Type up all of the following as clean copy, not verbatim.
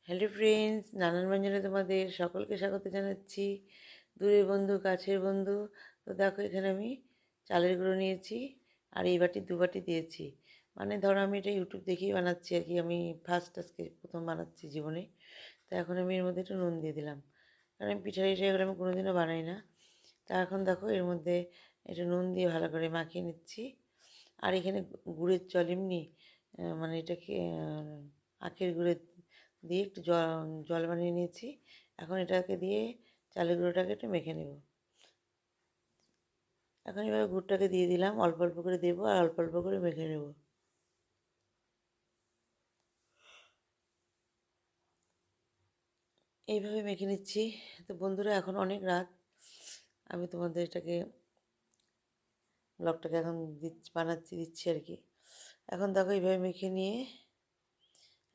Hello friends, নানান ব্যঞ্জনে তোমাদের সকলকে স্বাগত জানাচ্ছি। দূরের বন্ধু, কাছের বন্ধু। তো দেখো, এখানে আমি চালের গুঁড়ো নিয়েছি, আর এই বাটি 2 বাটি দিয়েছি। মানে ধরো আমি এটা ইউটিউব দেখেই বানাচ্ছি আর কি, আমি ফার্স্ট আজকে প্রথম বানাচ্ছি জীবনে। তো এখন আমি এর মধ্যে একটু নুন দিয়ে দিলাম, কারণ আমি পিঠা এগুলো আমি কোনোদিনও বানাই না। তা এখন দেখো এর মধ্যে একটু নুন দিয়ে ভালো করে মাখিয়ে নিচ্ছি। আর এখানে গুড়ের জল এমনি মানে এটাকে আখের গুঁড়ে দিয়ে একটু জল বানিয়ে নিয়েছি। এখন এটাকে দিয়ে চালের গুঁড়োটাকে একটু মেখে নেব। এখন এবার গুড়টাকে দিয়ে দিলাম, অল্প অল্প করে দেবো আর অল্প অল্প করে মেখে নেব। এইভাবে মেখে নিচ্ছি। তো বন্ধুরা, এখন অনেক রাত, আমি তোমাদের এটাকে ব্লগটাকে এখন দিচ্ছি আর কি। এখন দেখো এইভাবে মেখে নিয়ে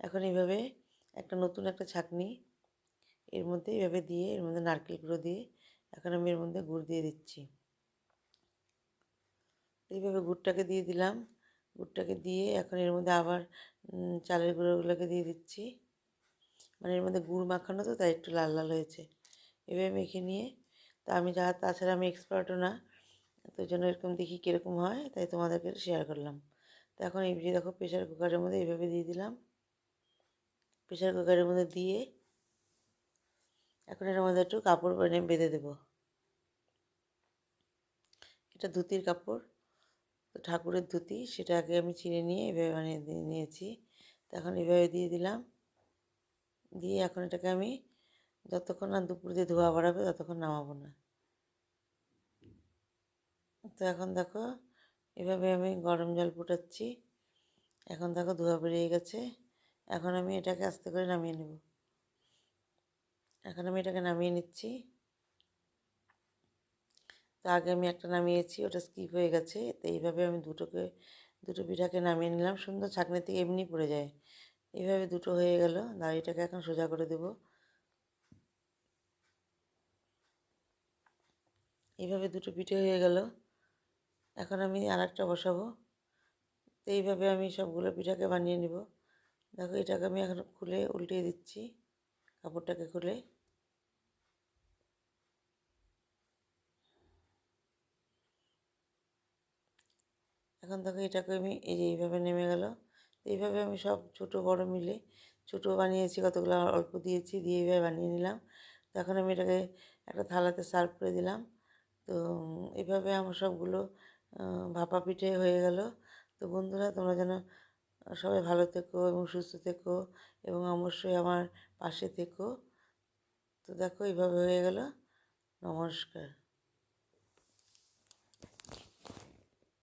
এখন এইভাবে নতুন একটা ছাঁকনি এর মধ্যে এইভাবে দিয়ে, এর মধ্যে নারকেল গুঁড়ো দিয়ে এখন আমি এর মধ্যে গুড় দিয়ে দিচ্ছি। এইভাবে গুড়টাকে দিয়ে দিলাম। গুড়টাকে দিয়ে এখন এর মধ্যে আবার চালের গুঁড়োগুলোকে দিয়ে দিচ্ছি। মানে এর মধ্যে গুড় মাখানো তো, তাই একটু লাল লাল হয়েছে। এভাবে মেখে নিয়ে, তা আমি তাছাড়া আমি এক্সপার্টও না, তো ওই জন্য এরকম দেখি কীরকম হয়, তাই তোমাদেরকে শেয়ার করলাম। তো এখন এই যে দেখো, প্রেশার কুকারের মধ্যে এইভাবে দিয়ে দিলাম। প্রেশার কুকারের মধ্যে দিয়ে এখন এর মধ্যে একটু কাপড় বেঁধে দেবো। এটা ধুতির কাপড়, তো ঠাকুরের ধুতি, সেটাকে আমি ছিঁড়ে নিয়ে এভাবে বানিয়ে নিয়েছি। তো এখন এভাবে দিয়ে দিলাম। দিয়ে এখন এটাকে আমি যতক্ষণ না দুপুর দিয়ে ধোয়া বাড়াবে ততক্ষণ নামাবো না। তো এখন দেখো এভাবে আমি গরম জল ফুটাচ্ছি। এখন দেখো ধোয়া বেরিয়ে গেছে। এখন আমি এটাকে আস্তে করে নামিয়ে নেব। এখন আমি এটাকে নামিয়ে নিচ্ছি। তো আগে আমি একটা নামিয়েছি, ওটা স্কিপ হয়ে গেছে। তো এইভাবে আমি দুটো পিঠাকে নামিয়ে নিলাম। সুন্দর ছাঁকনি থেকে এমনি পড়ে যায়। এইভাবে দুটো হয়ে গেল। দাঁড়িটাকে এখন সোজা করে দেব। এইভাবে দুটো পিঠে হয়ে গেল। এখন আমি আর একটা বসাবো। তো এইভাবে আমি সবগুলো পিঠাকে বানিয়ে নেব। দেখো এটাকে আমি এখন খুলে উল্টিয়ে দিচ্ছি, কাপড়টাকে খুলে। এখন দেখো এটাকে আমি এই যে এইভাবে নেমে গেল। এইভাবে আমি সব ছোট বড় মিলে ছোটো বানিয়েছি, কতগুলো অল্প দিয়েছি, দিয়ে এইভাবে বানিয়ে নিলাম। তো এখন আমি এটাকে একটা থালাতে সার্ভ করে দিলাম। তো এভাবে আমার সবগুলো ভাপা পিঠে হয়ে গেল। তো বন্ধুরা, তোমরা যেন সবাই ভালো থেকো এবং সুস্থ থেকো, এবং অবশ্যই আমার পাশে থেকো। তো দেখো এইভাবে হয়ে গেল। নমস্কার।